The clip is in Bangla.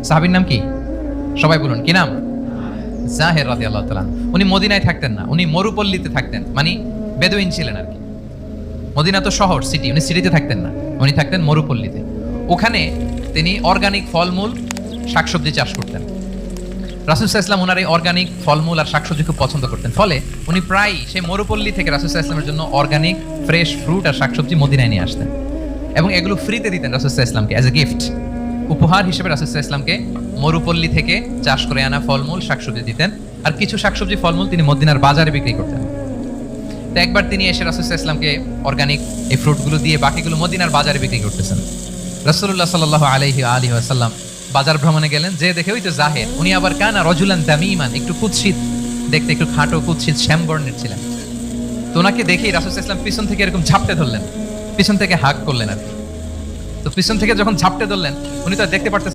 সাহাবীর নাম কি? সবাই বলুন, কি নাম? জাহের রাদিয়াল্লাহু তাআলা। উনি মদিনায় থাকতেন না, উনি মরুপল্লীতে থাকতেন, মানে বেদুইন ছিলেন আর কি। মদিনা তো শহর, সিটি, উনি সিটিতে থাকতেন না, উনি থাকতেন মরুপল্লীতে। ওখানে তিনি অর্গানিক ফলমূল শাকসবজি চাষ করতেন। রাসূল সাল্লাল্লাহু আলাইহি ওয়াসাল্লাম ওনার এই অর্গানিক ফলমূল আর শাকসবজি খুব পছন্দ করতেন, ফলে উনি প্রায় সেই মরুপল্লী থেকে রাসূল সাল্লাল্লাহু আলাইহি ওয়াসাল্লামের জন্য অর্গানিক ফ্রেশ ফ্রুট আর শাকসবজি মদিনায় নিয়ে আসতেন এবং এগুলো ফ্রিতে দিতেন রাসূল সাল্লাল্লাহু আলাইহি ওয়াসাল্লামকে অ্যাজ এ গিফট। উপহার হিসেবে রাসূল সাল্লাল্লাহু আলাইহি ওয়াসাল্লামকে মরুপল্লী থেকে চাষ করে আনা ফলমূল শাকসবজি দিতেন, আর কিছু শাকসবজি ফলমূল তিনি মদিনার বাজারে বিক্রি করতেন। তো একবার তিনি এসে রাসূল সাল্লাল্লাহু আলাইহি ওয়াসাল্লামকে অর্গানিক এই ফ্রুটগুলো দিয়ে বাকিগুলো মদিনার বাজারে বিক্রি করতেছেন। রাসূলুল্লাহ সাল্লাল্লাহু আলাইহি ওয়াসাল্লাম বাজার ভ্রমণে গেলেন, যে দেখে ওই তো জাহের, উনি আবার কানা রজুলান দামিমান, একটু কুৎসিত দেখতে, একটু খাটো কুৎসিত শ্যামবর্ণের ছিলেন। তো ওনাকে দেখেই রাসূল সাল্লাল্লাহু আলাইহি ওয়াসাল্লাম পিছন থেকে এরকম ঝাপটে ধরলেন, পিছন থেকে হাগ করলেন আর কি। তো পিছন থেকে যখন ঝাপটে ধরলেন, উনি তো আর দেখতে পারতেছেন